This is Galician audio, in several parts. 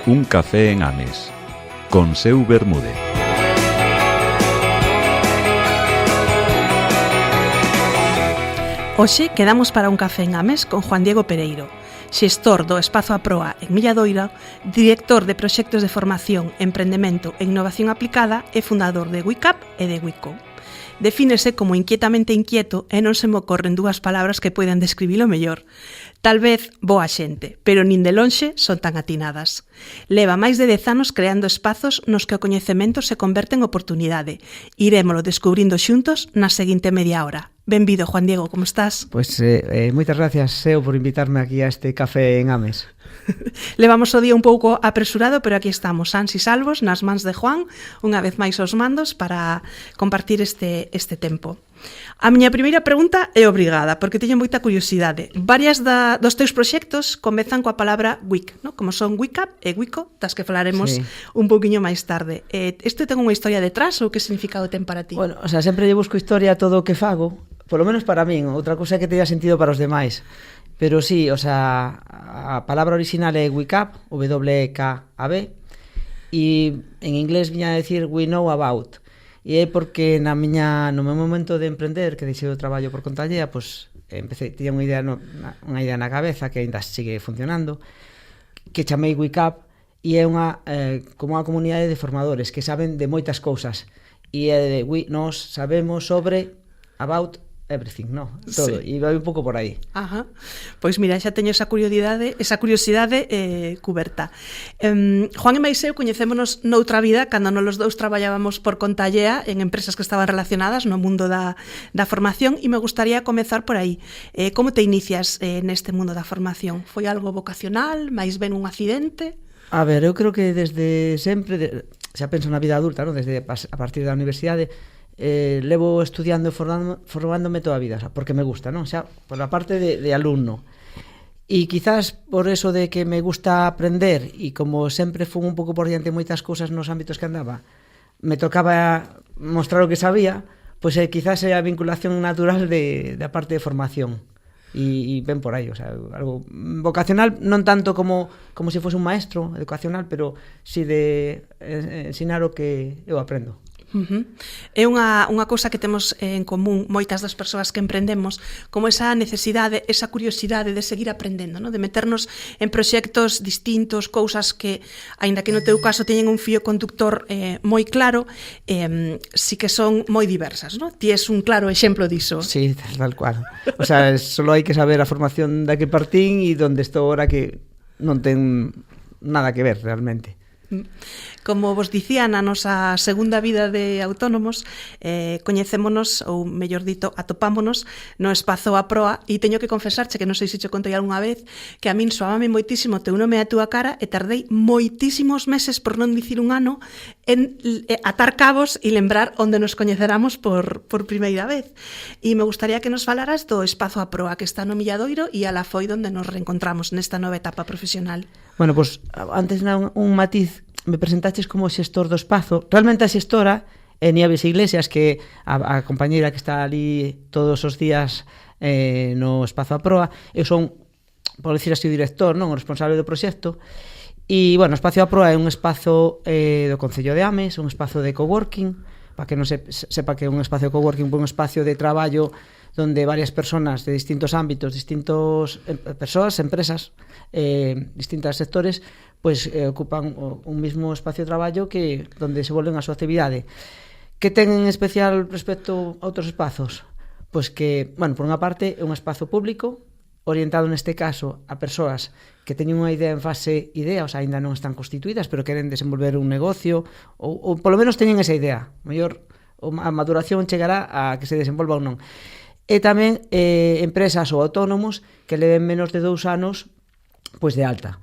Un café en Ames, con Seu Bermúdez. Hoxe quedamos para un café en Ames con Juan Diego Pereiro, xestor do Espazo A Proa en Milladoira, director de proxectos de formación, emprendemento e innovación aplicada e fundador de WeCap e de WeCo. Defínese como inquietamente inquieto e non se me ocorren dúas palabras que poidan describilo mellor. Tal vez boa xente, pero nin de lonxe son tan atinadas. Leva máis de 10 anos creando espazos nos que o coñecemento se converte en oportunidade. Irémolo descubrindo xuntos na seguinte media hora. Benvido, Juan Diego, como estás? Pois moitas gracias, Seu, por invitarme aquí a este café en Ames. Levamos o día un pouco apresurado, pero aquí estamos, sans e salvos, nas mans de Juan, unha vez máis aos mandos, para compartir este tempo. A miña primeira pregunta é obrigada, porque teño moita curiosidade. Varias dos teus proxectos comezan coa palabra WIC, ¿no? Como son WeCap e WeCo, das que falaremos un pouquiño máis tarde. Isto ten unha historia detrás ou que significado ten para ti? Bueno, sempre lle busco historia a todo o que fago, polo menos para min, outra cousa é que teña sentido para os demais. Pero sí, a palabra original é WeCap, W-E-K-A-B, e en inglés viña a decir We Know About. E é porque no meu momento de emprender, que deixei o traballo por conta allea, pois tiña unha idea na cabeza que ainda sigue funcionando, que chamei WeCap, e é como unha comunidade de formadores que saben de moitas cousas. E é de nós sabemos sobre about everything, no? Todo, sí. E vai un pouco por aí. Ajá. Pois mira, xa teño esa curiosidade cuberta. Juan e mais eu coñecémonos noutra vida cando nos los dous traballábamos por conta allea en empresas que estaban relacionadas no mundo da formación, e me gustaría comezar por aí. Como te inicias neste mundo da formación? Foi algo vocacional, máis ben un accidente? A ver, eu creo que desde sempre, xa penso na vida adulta, ¿no? Desde a partir da universidade, levo estudiando e formándome toda a vida, porque me gusta, non? Xa, por a parte de alumno. E quizás por eso de que me gusta aprender, e como sempre fun un pouco por diante moitas cousas nos ámbitos que andaba, me tocaba mostrar o que sabía, pois quizás é a vinculación natural da parte de formación. E ven por aí, algo vocacional, non tanto como se fose un maestro educacional, pero si de ensinar o que eu aprendo. É unha cousa que temos en común moitas das persoas que emprendemos, como esa necesidade, esa curiosidade de seguir aprendendo, ¿no? De meternos en proxectos distintos, cousas que, aínda que no teu caso teñen un fío conductor moi claro, si que son moi diversas, ¿no? Ti es un claro exemplo diso. Sí, tal cual. Solo hai que saber a formación da que partín e donde estou ahora, que non ten nada que ver realmente. Como vos dicía, na nosa segunda vida de autónomos, coñecémonos, ou mellor dito, atopámonos no Espazo A Proa, e teño que confesarche que non sei se che contei algunha vez que a min soábame moitísimo teu nome e a túa cara, e tardei moitísimos meses, por non dicir un ano, en atar cabos e lembrar onde nos coñeceramos por primeira vez. E me gustaría que nos falaras do Espazo A Proa, que está no Milladoiro, e alá foi onde nos reencontramos nesta nova etapa profesional. Bueno, pois antes un matiz, me presentaches como xestor do espazo. Realmente a xestora é Nieves Iglesias, que a compañeira que está ali todos os días no Espazo A Proa. Eu son, por decir así, o director, non, o responsable do proxecto. E, bueno, o Espazo A Proa é un espazo do Concello de Ames, un espazo de coworking, para que non sepa que é un espazo de coworking, un espazo de traballo donde varias personas de distintos ámbitos, persoas, empresas, distintos sectores, pois ocupan un mismo espacio de traballo donde se volven a súa actividade. Que ten en especial respecto a outros espazos? Pois que, bueno, por unha parte é un espazo público, orientado neste caso a persoas que teñen unha idea en fase idea, aínda non están constituídas, pero queren desenvolver un negocio, ou polo menos teñen esa idea. Mellor a maduración chegará a que se desenvolva ou non. E tamén empresas ou autónomos que leven menos de 2 anos pois de alta.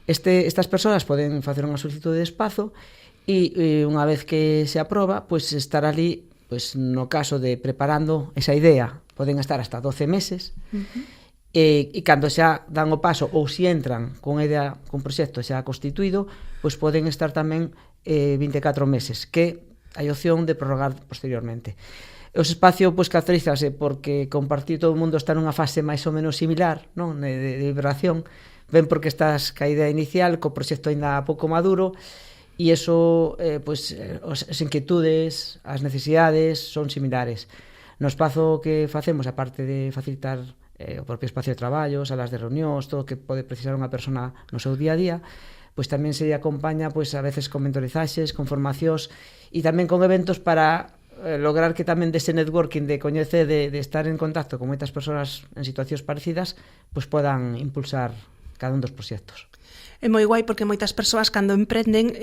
Estas persoas poden facer unha solicitud de espazo e unha vez que se aproba, pois estar ali, pois no caso de preparando esa idea, poden estar hasta 12 meses. E cando xa dan o paso, ou se entran con idea, con proxecto xa constituído, pois poden estar tamén 24 meses, que hai opción de prorrogar posteriormente. O espacio pois caracterízase porque compartir todo o mundo está nunha fase máis ou menos similar, non, de vibración, ven porque estás ca idea inicial, co proxecto aínda pouco maduro, e iso, as inquietudes, as necesidades son similares. No espazo que facemos, aparte de facilitar o propio espacio de traballo, salas de reunións, todo o que pode precisar unha persona no seu día a día, pois tamén se acompaña pois a veces con mentorizaxes, con formacións e tamén con eventos para lograr que tamén dese networking de coñecer, de estar en contacto con moitas persoas en situacións parecidas, pois podan impulsar cada un dos proxectos. É moi guai porque moitas persoas cando emprenden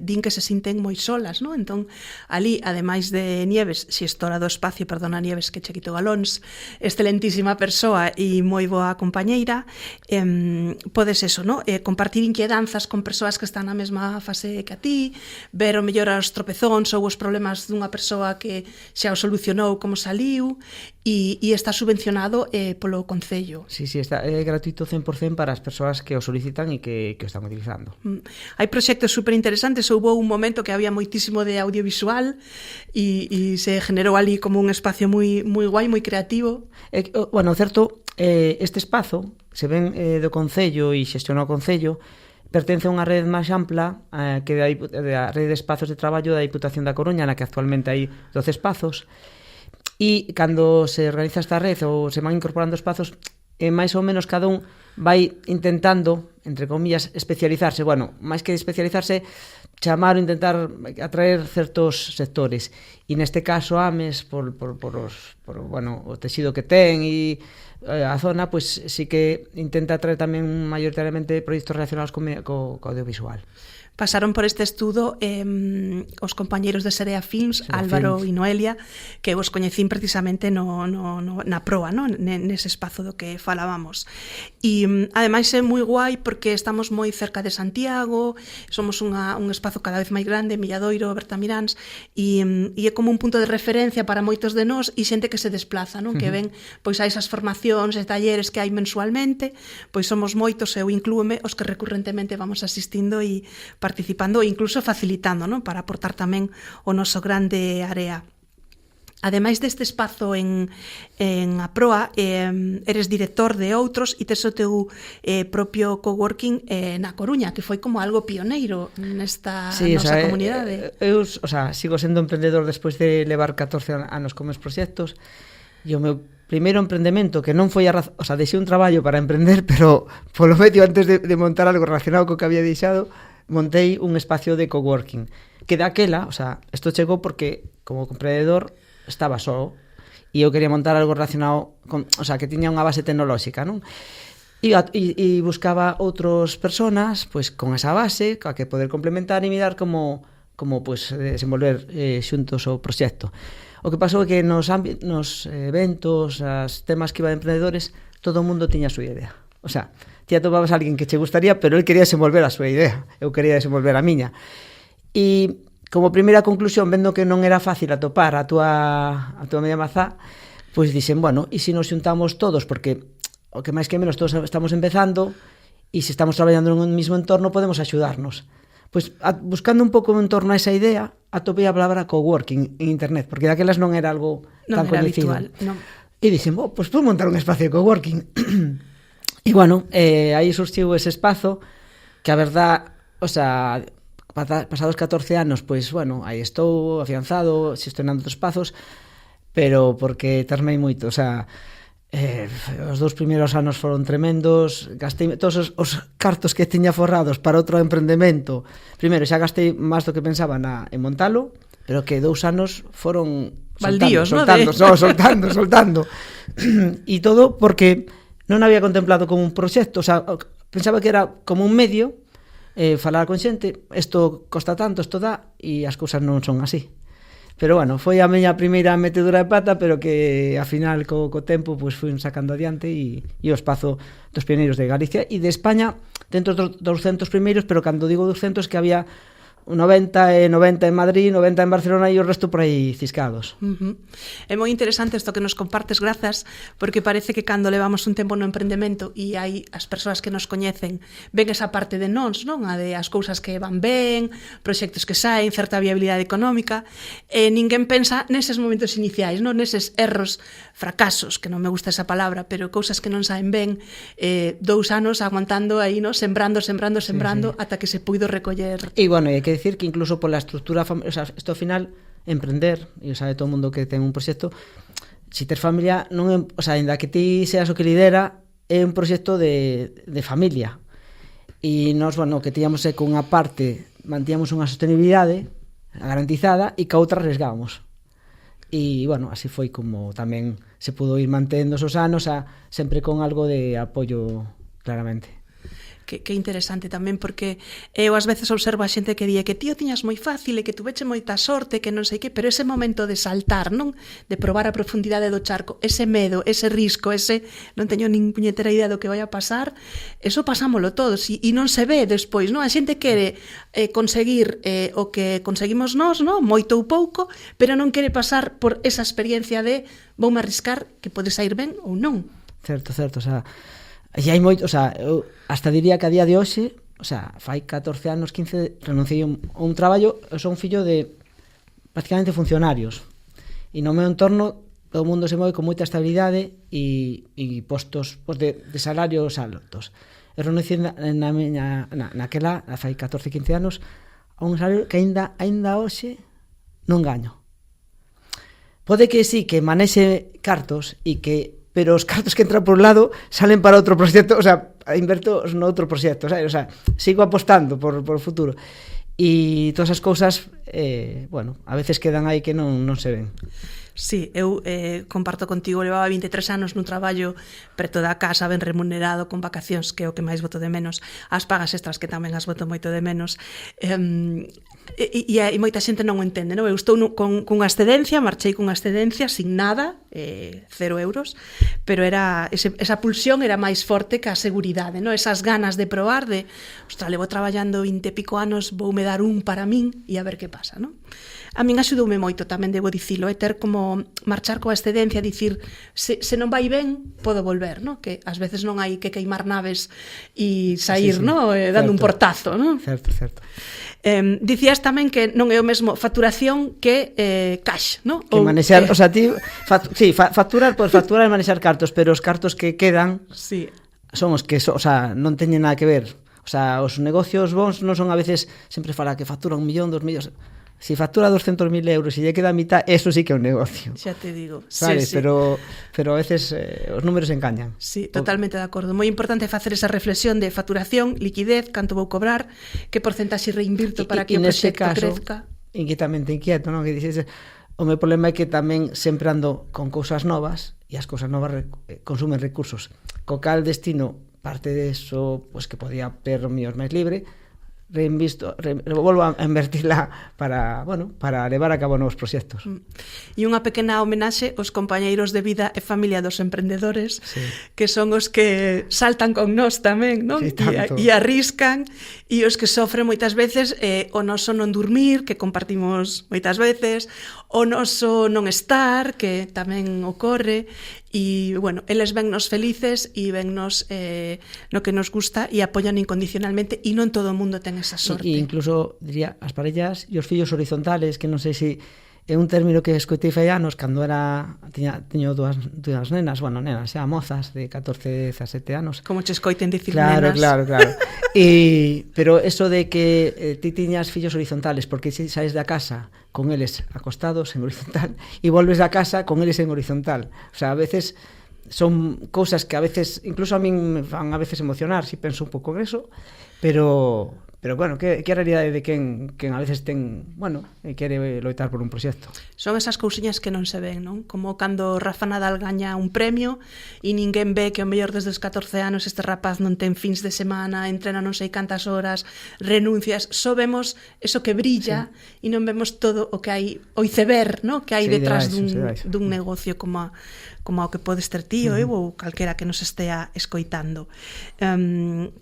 din que se sinten moi solas, non? Entón, ali, ademais de Nieves, xestora do espacio, perdona Nieves que che quito galóns, excelentísima persoa e moi boa compañeira, podes eso, non? Compartir inquedanzas con persoas que están na mesma fase que a ti, ver o mellor os tropezóns ou os problemas dunha persoa que xa o solucionou como saliu, e está subvencionado polo Concello. Sí, está gratuito 100% para as persoas que o solicitan e que o están utilizando. Hai proxectos super interesantes, houve un momento que había moitísimo de audiovisual e se generou ali como un espacio moi guai, moi creativo. Bueno, certo, este espazo se ven do Concello e xestiona o Concello, pertence a unha rede máis ampla que da rede de espazos de traballo da Diputación da Coruña, na que actualmente hai 12 espazos, e cando se organiza esta rede ou se van incorporando espazos, máis ou menos cada un vai intentando, entre comillas, especializarse. Bueno, máis que especializarse, chamar ou intentar atraer certos sectores. E neste caso, AMES, por o texido que ten e a zona, pois sí que intenta atraer tamén maioritariamente proxectos relacionados co audiovisual. Pasaron por este estudo os compañeiros de Serea Films, Álvaro e Noelia, que vos coñecín precisamente na proa, no? Nese espazo do que falábamos. E ademais é moi guai porque estamos moi cerca de Santiago, somos un espazo cada vez máis grande, Milladoiro, Bertamiráns, e é como un punto de referencia para moitos de nós e xente que se desplaza, non? Que ven pois a esas formacións e talleres que hai mensualmente, pois somos moitos, eu inclúome, os que recurrentemente vamos asistindo e participando e incluso facilitando, non? Para aportar tamén o noso grande área. Ademais deste espazo en Aproa, eres director de outros e tes o teu propio coworking na Coruña, que foi como algo pioneiro nesta nosa comunidade. Eu, sigo sendo emprendedor despois de levar 14 anos con meus proxectos, e o meu primeiro emprendemento, que non foi deixei un traballo para emprender, pero polo medio antes de montar algo relacionado co que había deixado, montei un espacio de coworking, que daquela, isto chegou porque como emprendedor estaba só e eu quería montar algo relacionado con, que tiña unha base tecnolóxica, non? E buscaba outras personas, pois con esa base, a que poder complementar e mirar como pois desenvolver xuntos o proxecto. O que pasou é que nos eventos, os temas que iba de emprendedores, todo o mundo tiña a súa idea. Ti atopabas a alguén que che gustaría, pero el quería desenvolver a súa idea, eu quería desenvolver a miña. E como primeira conclusión, vendo que non era fácil atopar a túa media mazá, pois dixen, bueno, e se nos xuntamos todos, porque o que máis que menos todos estamos empezando, e se estamos traballando nun mesmo entorno, podemos axudarnos. Pois, buscando un pouco en torno a esa idea, atopei a palabra coworking en internet, porque daquelas non era algo tan coñecido. E dixen, pois podo montar un espacio de coworking. E bueno, aí surxiu ese espazo que a verdad, pasados 14 anos, pois bueno, aí estou afianzado, xestionando outros espazos, pero porque termei moito, os 2 primeiros anos foron tremendos, gastei todos os cartos que tiña forrados para outro emprendemento. Primeiro, xa gastei máis do que pensaba en montalo, pero que 2 anos foron soltando. E todo porque non había contemplado como un proxecto, pensaba que era como un medio, falar con xente, isto costa tanto, isto dá, e as cousas non son así. Pero bueno, foi a miña primeira metedura de pata, pero que ao final co tempo pois fui sacando adiante e o espazo dos pioneiros de Galicia e de España, dentro dos 200 primeiros, pero cando digo 200 que había 90 en Madrid, 90 en Barcelona e o resto por aí ciscados. É moi interesante isto que nos compartes, grazas, porque parece que cando levamos un tempo no emprendemento e hai as persoas que nos coñecen ven esa parte de nós, non? A de as cousas que van ben, proxectos que saen, certa viabilidade económica, e ninguén pensa neses momentos iniciais, non? Neses erros, fracasos, que non me gusta esa palabra, pero cousas que non saen ben, 2 anos aguantando aí, non? Sembrando, ata que se puido recoller. E bueno, hai que decir que incluso pola estrutura, o sea, isto ao final, emprender, e o sabe todo o mundo que ten un proxecto, se ter familia, non é, o sea, ainda que ti seas o que lidera, é un proxecto de familia. E nós, bueno, que tíamos é que unha parte mantíamos unha sostenibilidade garantizada e que a outra arriesgábamos. E, bueno, así foi como tamén se pudo ir mantendo esos anos, sempre con algo de apoio, claramente. Que interesante tamén, porque eu ás veces observo a xente que di que tío tiñas moi fácil e que tuveche moita sorte, que non sei que, pero ese momento de saltar, non? De probar a profundidade do charco, ese medo, ese risco, ese non teño nin puñetera idea do que vai a pasar, eso pasámolo todos e non se ve despois, non? A xente quere conseguir o que conseguimos nós, non? Moito ou pouco, pero non quere pasar por esa experiencia de voume arriscar que pode sair ben ou non. Certo, o sea, e hai moito, o sea, eu hasta diría que a día de hoxe, o sea, fai 14 anos, 15, renunciei a un traballo, eu son fillo de prácticamente funcionarios. E no meu entorno todo o mundo se move con moita estabilidade e postos de salarios altos. Eu renunciei naquela, fai 14, 15 anos, a un salario que aínda hoxe non gaño. Pode que sí, que manexe cartos pero os cartos que entran por un lado salen para outro proxecto, o sea, inverto no outro proxecto, o sea, sigo apostando por o futuro. E todas as cousas, bueno, a veces quedan aí que non se ven. Sí, eu comparto contigo, levaba 23 anos nun traballo preto da casa, ben remunerado, con vacacións, que é o que máis boto de menos, as pagas extras, que tamén as boto moito de menos, e moita xente non o entende, non? Eu estou cunha excedencia, marchei cunha excedencia sin nada, 0 euros, pero era esa pulsión era máis forte que a seguridade, non? Esas ganas de probar, de, ostras, levo traballando 20 e pico anos, voume dar un para min e a ver que pasa, non? A min axudoume moito, tamén debo dicilo, ter como marchar coa excedencia, dicir, se non vai ben, podo volver, non? Que ás veces non hai que queimar naves e sair, sí. non? Dando un portazo, non? Certo. Dicías tamén que non é o mesmo facturación que cash, non? Que manexar, o sea, ti facturar, podes facturar e manexar cartos, pero os cartos que quedan sí. Son os que, o sea, non teñen nada que ver. O sea, os negocios bons non son a veces, sempre fala que factura 1 millón, 2 millóns. Si factura 200.000 euros e lle queda a mitad, eso sí que é un negocio. Xa te digo. Vale, sí. Pero a veces os números engañan. Sí, totalmente de acordo. Moi importante facer esa reflexión de facturación, liquidez, canto vou cobrar, que porcentaxe reinvirto para que o proxecto crezca. Inquietamente inquieto, non? Que dices, o meu problema é que tamén sempre ando con cousas novas e as cousas novas consumen recursos. Co cal destino parte de eso, pues que podía ter o mío máis libre, volvo a invertirla para levar a cabo novos proxectos. E unha pequena homenaxe aos compañeiros de vida e familia dos emprendedores, sí. Que son os que saltan con nós tamén, non? Sí, e arriscan, e os que sofren moitas veces o noso non dormir, que compartimos moitas veces, o noso non estar, que tamén ocorre, e, bueno, eles vennos felices e vennos no que nos gusta e apoian incondicionalmente, e non todo o mundo ten esa sorte. E incluso, diría, as parellas e os fillos horizontales, que non sei se é un término que escoitei fai anos cando tiño dúas nenas, bueno, nenas, xa mozas de 14, 17 anos. Como che escoiten dicir claro, nenas. Claro. Pero eso de que ti tiñas fillos horizontales, porque se saes da casa con eles acostados en horizontal e volves a casa con eles en horizontal. O sea, a veces son cousas que a veces, incluso a min me fan a veces emocionar, si penso un pouco en eso, pero bueno, que a realidade de quen a veces ten, bueno, e quere loitar por un proxecto. Son esas cousiñas que non se ven, non? Como cando Rafa Nadal gaña un premio e ninguén ve que o mellor desde os 14 anos este rapaz non ten fins de semana, entrena non sei cantas horas, renuncias, só vemos eso que brilla e non vemos todo o que hai, o iceberg, non? Que hai detrás dun negocio como como ao que podes ter ti ou eu ou calquera que nos estea escoitando.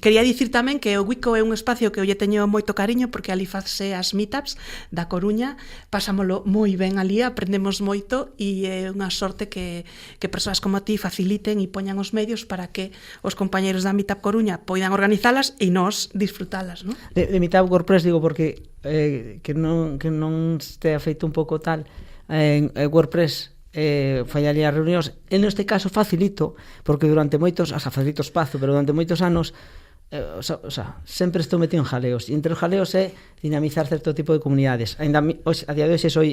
Quería dicir tamén que o Wico é un espacio que eu lle teño moito cariño porque ali face as meetups da Coruña, pasámolo moi ben ali, aprendemos moito e é unha sorte que persoas como ti faciliten e poñan os medios para que os compañeros da Meetup Coruña poidan organizalas e nós disfrutalas, non? De Meetup WordPress digo porque que non estea feito un pouco tal en WordPress fallaría reunións. En este caso facilito porque durante moitos, facilito espazo, pero durante moitos anos sempre estou metido en jaleos e entre os jaleos é dinamizar certo tipo de comunidades. Ainda a día de hoxe sou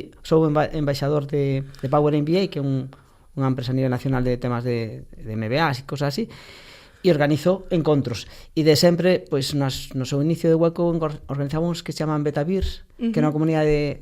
embaixador de Power MBA, que é unha empresa a nivel nacional de temas de MBAs e cosas así, e organizo encontros. E de sempre, pois, no seu inicio de Wico organizamos que se chaman Betavirs, que é unha comunidade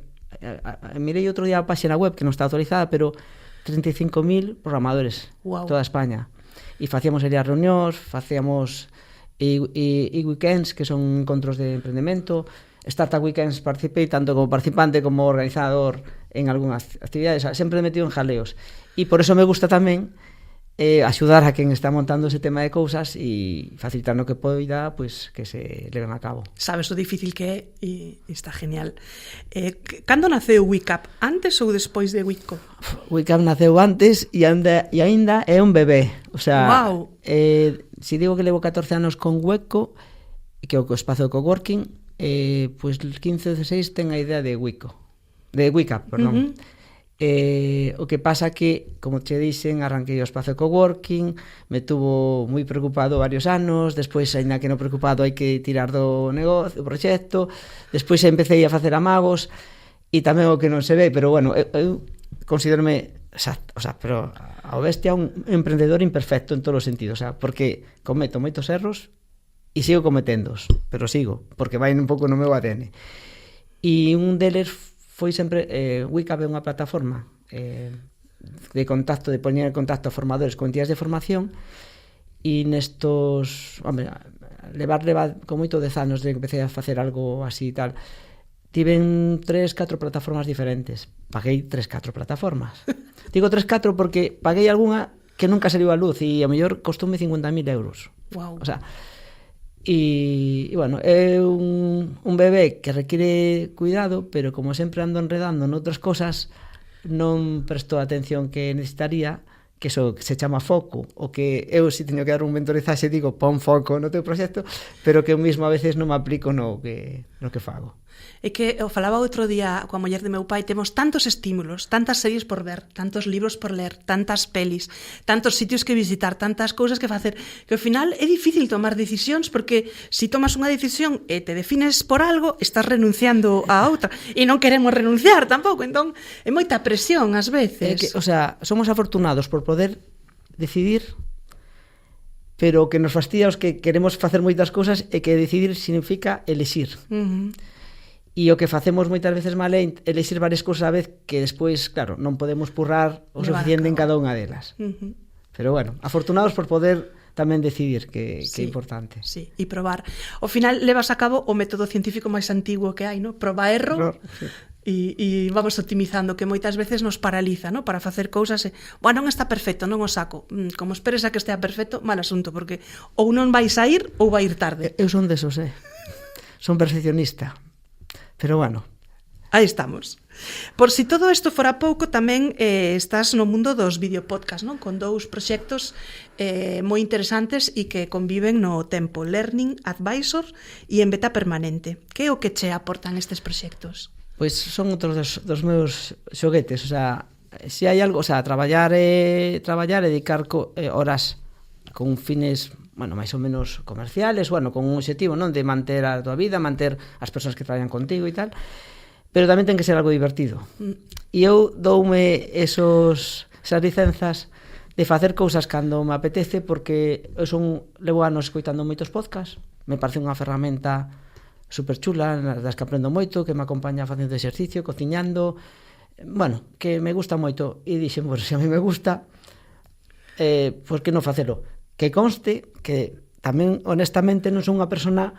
mirei outro día a página web que non está actualizada, pero 35.000 programadores, toda España. E facíamos as reunións, facíamos e-weekends, que son encontros de emprendemento, Startup Weekends, participei tanto como participante como organizador en algunhas actividades, sempre metido en jaleos. E por eso me gusta tamén axudar a quen está montando ese tema de cousas e facilitar no que poida, pois, que se leven a cabo. Sabes o difícil que é e está genial. Cando naceu WeCap? Antes ou despois de Wico? WeCap naceu antes e aínda é un bebé. O sea, se digo que levo 14 anos con Wico, que é o espazo de coworking, pois 15 ou 16 ten a idea de Wico. De WeCap, perdón. O que pasa que, como che dixen, arranquei o espazo de coworking, me tuvo moi preocupado varios anos, despois, aínda que non preocupado, hai que tirar do negocio, do proxecto, despois empecé a facer amagos, e tamén o que non se ve, pero bueno, eu considérome, pero ao bestia un emprendedor imperfecto en todos os sentidos, porque cometo moitos erros e sigo cometendos, pero sigo, porque vai un pouco no meu ADN. E un deles foi sempre WeCap é unha plataforma de contacto, de poñer en contacto a formadores con entidades de formación e nestos, levar con moito 10 anos de que empecé a facer algo así e tal, tiven 3-4 plataformas diferentes, paguei 3-4 plataformas. Digo 3-4 porque paguei algunha que nunca saliu a luz e a mellor costoume 50.000 euros. Wow. O sea, e bueno, é un bebé que requiere cuidado, pero como sempre ando enredando noutras cosas, non presto a atención que necesitaría, que eso se chama foco, o que eu si teño que dar un mentorizaxe digo pon foco no teu proxecto, pero que eu mesmo a veces non me aplico no que fago. É que eu falaba outro día coa muller de meu pai, temos tantos estímulos, tantas series por ver, tantos libros por ler, tantas pelis, tantos sitios que visitar, tantas cousas que facer, que ao final é difícil tomar decisións porque se tomas unha decisión e te defines por algo, estás renunciando a outra e non queremos renunciar tampouco, entón é moita presión ás veces. Somos afortunados por poder decidir, pero que nos fastidia os que queremos facer moitas cousas e que decidir significa elixir. E o que facemos moitas veces mal é elixir varias cousas a vez que despois, claro, non podemos purrar o suficiente en cada unha delas. Pero bueno, afortunados por poder tamén decidir, que é importante. Sí, e probar. Ao final levas a cabo o método científico máis antigo que hai, no? Proba erro. Sí. E vamos optimizando, que moitas veces nos paraliza, no? Para facer cousas non está perfecto, non o saco. Como esperes a que estea perfecto, mal asunto, porque ou non vai sair ou vai ir tarde. Eu son desos, son perfeccionista. Pero bueno, aí estamos. Por si todo isto fora pouco, tamén estás no mundo dos videopodcast, non? Con 2 proxectos moi interesantes e que conviven no tempo, Learning Advisor e en beta permanente. Que é o que che aportan estes proxectos? Pois son outros dos meus xoguetes, se hai algo, traballar e dedicar horas con fines, máis ou menos comerciales, con un objetivo, non, de manter a tua vida, manter as persoas que traballan contigo e tal, pero tamén ten que ser algo divertido. E eu doume esas licenzas de facer cousas cando me apetece, porque eu levo anos escoitando moitos podcasts, me parece unha ferramenta super chula, das que aprendo moito, que me acompaña facendo exercicio, cociñando, que me gusta moito, e dixen, se a mí me gusta, por que non facelo? Que conste que tamén, honestamente, non son unha persona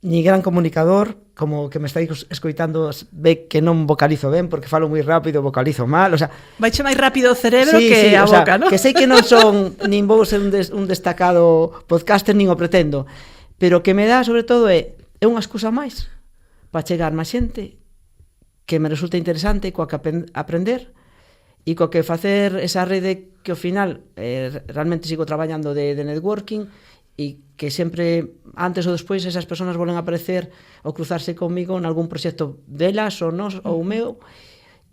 ni gran comunicador, como que me estáis escoitando ve que non vocalizo ben porque falo moi rápido, vocalizo mal, o sea, Vaiche máis rápido o cerebro que a boca, ¿no? Que sei que non son nin vou ser un destacado podcaster nin o pretendo, pero que me dá sobre todo é unha excusa máis para chegar máis xente que me resulta interesante, coa que aprender e coa que facer esa rede que ao final realmente sigo traballando de networking e que sempre, antes ou despois, esas persoas volen aparecer ou cruzarse comigo en algún proxecto delas ou nos ou meu,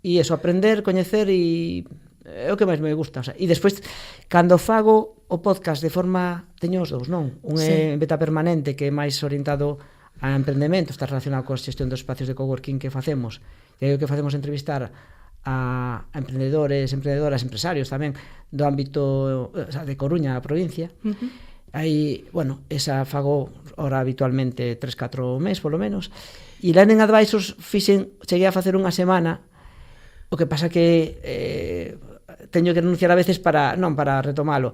e eso, aprender, coñecer e é o que máis me gusta, o sea, e despois cando fago o podcast de forma, teño os dous, non? Un é en beta permanente que é máis orientado a emprendemento, está relacionado coa xestión dos espacios de coworking que facemos, e o que facemos entrevistar a emprendedores, emprendedoras, empresarios tamén do ámbito, o sea, de Coruña, a provincia. Aí, bueno, esa fago ora habitualmente 3-4 mes, polo menos. E Learning Advisors cheguei a facer unha semana, o que pasa que teño que renunciar a veces para retomalo.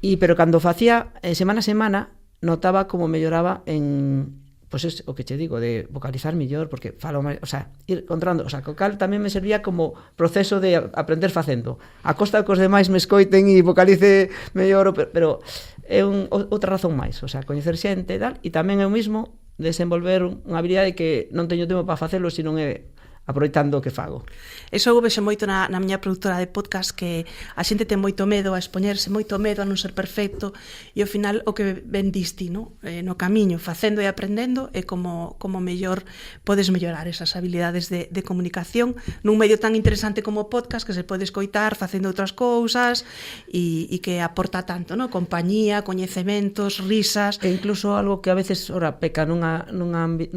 Pero cando facía semana a semana, notaba como melloraba en, pois es o que che digo, de vocalizar mellor, porque falo máis, o sea, ir controlando, o sea, co cal tamén me servía como proceso de aprender facendo. A costa que os demais me escoiten e vocalice mellor, pero é outra razón máis, o sea, coñecer xente e tal, e tamén eu mismo desenvolver unha habilidade que non teño tempo para facelo, senón é aproveitando o que fago. Eso eu vexo moito na miña produtora de podcast, que a xente ten moito medo a expoñerse, moito medo a non ser perfecto, e ao final o que ben diste, no camiño, facendo e aprendendo, é como mellor podes mellorar esas habilidades de comunicación nun medio tan interesante como o podcast, que se pode escoitar facendo outras cousas e que aporta tanto, no? Compañía, coñecementos, risas. E incluso algo que a veces ora peca nun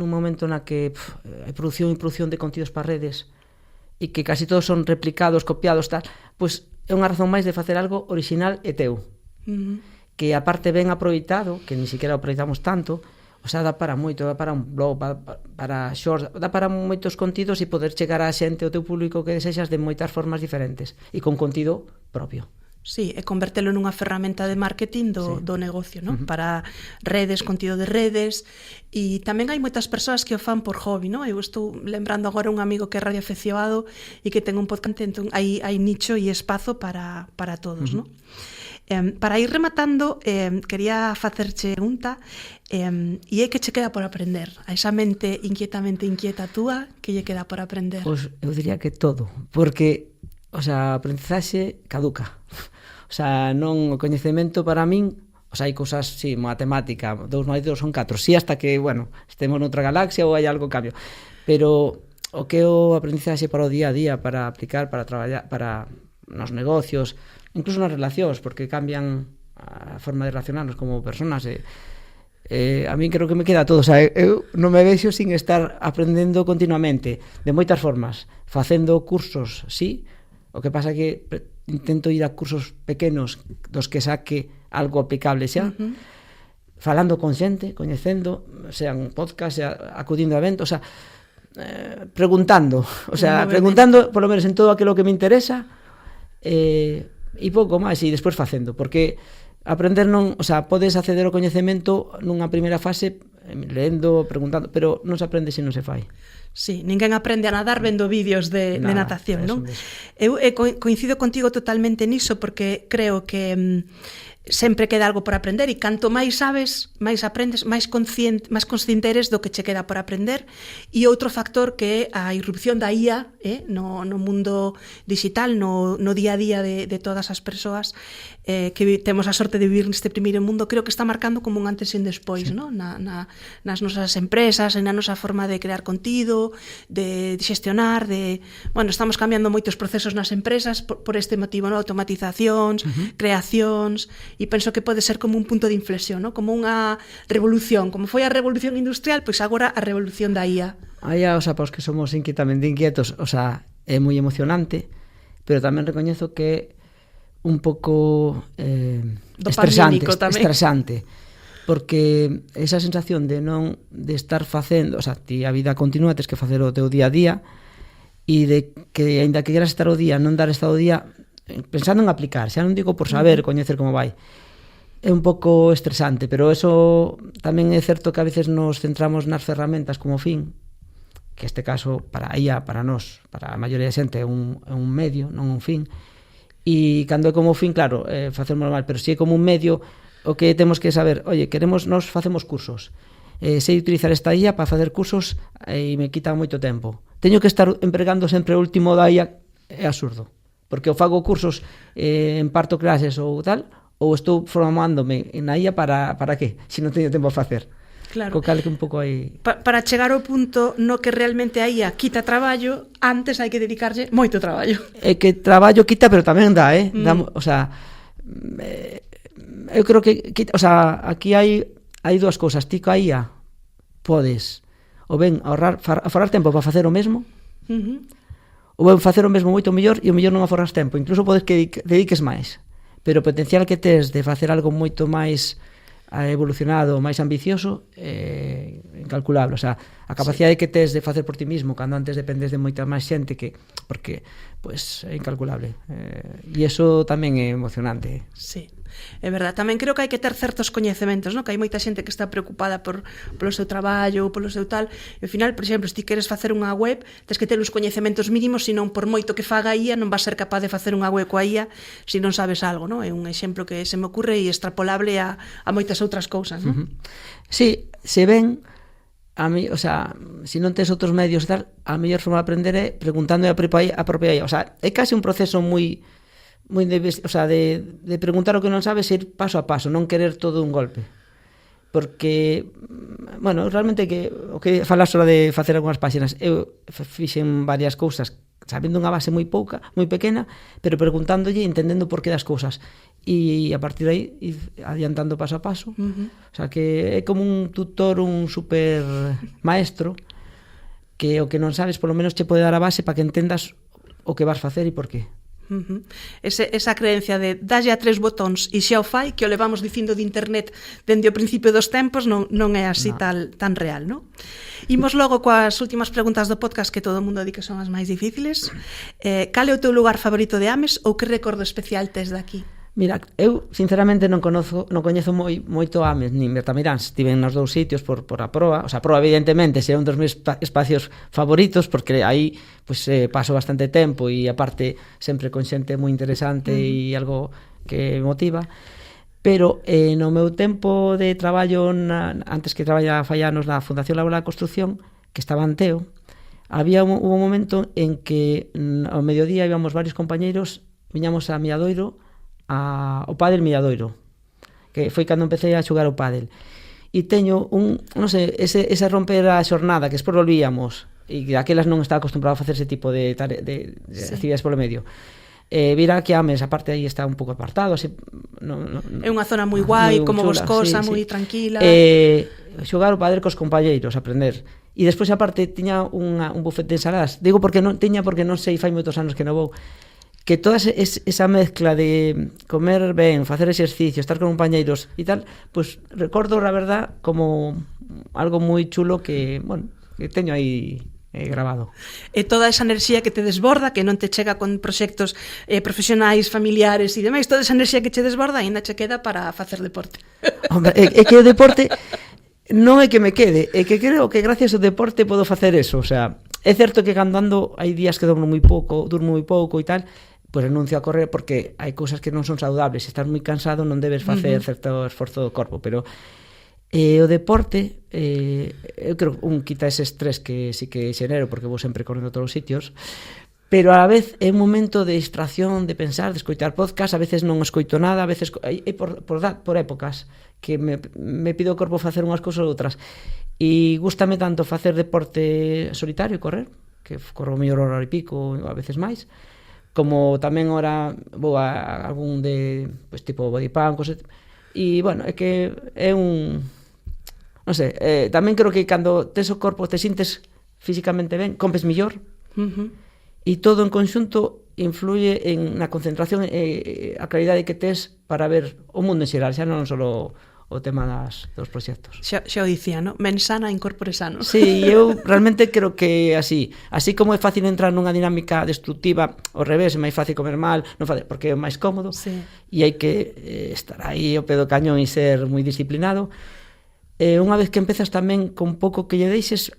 momento na que hai produción de contidos para redes e que casi todos son replicados, copiados, tal, pois é unha razón máis de facer algo original e teu. Que aparte ben aproveitado, que ni siquiera aproveitamos tanto, o sea, dá para moito, dá para un blog, para shorts, dá para moitos contidos e poder chegar á xente, ao teu público que desexas de moitas formas diferentes e con contido propio. Sí, e convertelo nunha ferramenta de marketing do negocio, non? Para redes, contido de redes, e tamén hai moitas persoas que o fan por hobby, non? Eu estou lembrando agora un amigo que é radioafeccionado e que ten un podcast, entón hai nicho e espazo para todos, non? Para ir rematando, quería facerche pregunta, e é que che queda por aprender? A esa mente inquietamente inquieta túa, que lle queda por aprender? Pois eu diría que todo, porque, o sea, a aprendizaxe caduca. O sea, non o coñecemento para min, o sea, hai cousas, sí, matemática, 2 máis 2 son 4, sí, hasta que, bueno, estemos noutra galaxia ou hai algo cambio. Pero o que é o aprendizaxe para o día a día, para aplicar, para traballar, para nos negocios, incluso nas relacións, porque cambian a forma de relacionarnos como personas, a min creo que me queda todo, o sea, eu non me vexo sin estar aprendendo continuamente, de moitas formas, facendo cursos, sí, o que pasa que intento ir a cursos pequenos dos que saque algo aplicable xa, falando con xente, coñecendo, sean podcast, sea acudindo a eventos, o sea, preguntando, por lo menos en todo aquilo que me interesa, e pouco máis, e despois facendo, porque aprender non, o sea, podes acceder ao coñecemento nunha primeira fase lendo, preguntando, pero non se aprende se non se fai. Sí, ninguén aprende a nadar vendo vídeos de natación, non? Eu coincido contigo totalmente niso, porque creo que sempre queda algo por aprender, e canto máis sabes, máis aprendes, máis consciente eres do que che queda por aprender. E outro factor que é a irrupción da IA no mundo digital, no día a día de todas as persoas que temos a sorte de vivir neste primeiro mundo, creo que está marcando como un antes e un despois, non? Nas nosas empresas, na nosa forma de crear contido, de xestionar, bueno, estamos cambiando moitos procesos nas empresas por este motivo, non? Automatizacións, creacións, e penso que pode ser como un punto de inflexión, ¿no? Como unha revolución, como foi a revolución industrial, pois agora a revolución da IA. A IA, o sea, para os que somos inquietamente inquietos, o sea, é moi emocionante, pero tamén recoñezo que é un pouco estresante, porque esa sensación de estar facendo, o sea, ti a vida continua, tens que facer o teu día a día, e de que, aínda que queras estar o día, non dar estado o día pensando en aplicar, xa non digo por saber, coñecer como vai, é un pouco estresante, pero eso tamén é certo que a veces nos centramos nas ferramentas como fin, que este caso para a IA, para nós, para a maioría da xente é un medio, non un fin, e cando é como fin, claro, facemos mal, pero se é como un medio, o que temos que saber, oye, nos facemos cursos, sei utilizar esta IA para facer cursos e me quita moito tempo, teño que estar empregando sempre o último da IA, é absurdo, porque eu fago cursos, imparto clases ou tal, ou estou formándome na IA para que, se non teño tempo a facer. Claro. Co cal que un pouco aí... Para chegar ao punto no que realmente a IA quita traballo, antes hai que dedicarlle moito traballo. É que traballo quita, pero tamén dá, o sea, eu creo que o sea, aquí hai dúas cousas. Ti coa IA podes ou ben aforrar tempo para facer o mesmo, ou ben facer o mesmo moito mellor e o mellor non aforras tempo. Incluso podes que dediques máis, pero o potencial que tes de facer algo moito máis evolucionado, máis ambicioso, incalculable. O sea, a capacidade que tes de facer por ti mismo cando antes dependes de moita máis xente, que porque pues é incalculable, e iso tamén é emocionante. Sí, é verdade. Tamén creo que hai que ter certos coñecementos, ¿no? Que hai moita xente que está preocupada polo seu traballo, polo seu tal, e ao final, por exemplo, se ti queres facer unha web, tens que ter os coñecementos mínimos, senón por moito que faga a IA non vas ser capaz de facer unha web coa IA se non sabes algo, ¿no? É un exemplo que se me ocurre e extrapolable a moitas outras cousas, ¿no? Sí, se ven a mí, o sea, se non tes outros medios e tal, a mellor forma de aprender é preguntando a propia IA. O sea, é case un proceso moi o sea, de preguntar o que non sabes e ir paso a paso, non querer todo un golpe. Porque, bueno, realmente o que falas hora de facer algunhas páxinas, eu fixen varias cousas sabendo unha base moi pouca, moi pequena, pero preguntándolle e entendendo por qué das cousas, e a partir de aí ir adiantando paso a paso. O sea, que é como un tutor, un super maestro, que o que non sabes polo menos che pode dar a base para que entendas o que vas facer e por qué. Esa creencia de dalle a 3 botóns e xa o fai, que o levamos dicindo de internet dende o principio dos tempos, non é así tan real, non? Imos logo coas últimas preguntas do podcast, que todo o mundo di que son as máis difíciles. Cal é o teu lugar favorito de Ames ou que recordo especial tes daqui? Mira, eu sinceramente non coñezo moito Ames nin Bertamiráns. Estiven nos dous sitios por a proa. O sea, a proa evidentemente é un dos meus espacios favoritos, porque aí pues, paso bastante tempo e aparte sempre con xente moi interesante e algo que motiva. Pero no meu tempo de traballo antes que traballa fai anos na Fundación Laboral da Construcción, que estaba en Teo, hubo un momento en que ao mediodía íbamos varios compañeiros, viñamos a Milladoiro ao pádel Milladoiro, que foi cando empecé a xogar o pádel, e teño non sei, ese romper a xornada que despois volvíamos, e aquelas non estaba acostumbrado a facer ese tipo de actividades polo medio. Vira que Ames, aparte aí está un pouco apartado, así, é unha zona moi guai, como boscosa, moi tranquila. Xogar o pádel cos compañeiros, aprender. E despois aparte tiña un buffet de ensaladas. Digo porque non sei, fai moitos anos que non vou, que toda esa mezcla de comer ben, facer exercicio, estar con compañeiros e tal, pues recordo, a verdad, como algo moi chulo que, bueno, que teño aí grabado. E toda esa enerxía que te desborda, que non te chega con proxectos profesionais, familiares e demais, toda esa enerxía que che desborda ainda che queda para facer deporte. Hombre, é que o deporte non é que me quede, é que creo que gracias ao deporte podo facer eso. O sea, é certo que cando ando hai días que durmo moi pouco e tal, pois renuncio a correr porque hai cousas que non son saudables. Se estás moi cansado non debes facer certo esforzo do corpo, pero o deporte, eu creo quita ese estrés que sí que xenero, porque vou sempre correndo a todos os sitios, pero a la vez é un momento de distracción, de pensar, de escoitar podcast. A veces non escoito nada, a veces é por épocas que me pido o corpo facer unhas cousas ou outras, e gústame tanto facer deporte solitario, correr, que corro mellor hora e pico, a veces máis, como tamén ora vou a algún de, pues, tipo body pump, cosas, e bueno, é que é non sei, tamén creo que cando tes o corpo, te sintes físicamente ben, compes mellor, e todo en conxunto influye na concentración e a calidade que tes para ver o mundo en xeral, xa non só o o tema dos proxectos. Xa o dicía, no? Men sana, incorpore sano. Sí, eu realmente creo que así como é fácil entrar nunha dinámica destructiva, ao revés, é máis fácil comer mal, non facer, porque é máis cómodo, sí. E hai que estar aí ao pé do cañón e ser moi disciplinado. Unha vez que empezas tamén con pouco que lle deixes,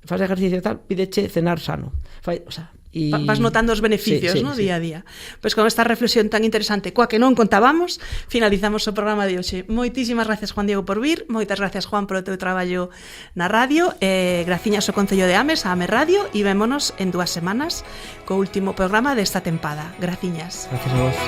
faz exercicio e tal, pídeche cenar sano. Vas notando os beneficios, sí, no? Día a día. Pois con esta reflexión tan interesante coa que non contábamos, finalizamos o programa de hoxe. Moitísimas gracias, Juan Diego, por vir. Moitas gracias, Juan, polo teu traballo na radio. Graciñas ao Concello de Ames, a Ames Radio, e vémonos en 2 semanas co último programa desta tempada. Graciñas. Gracias a vos.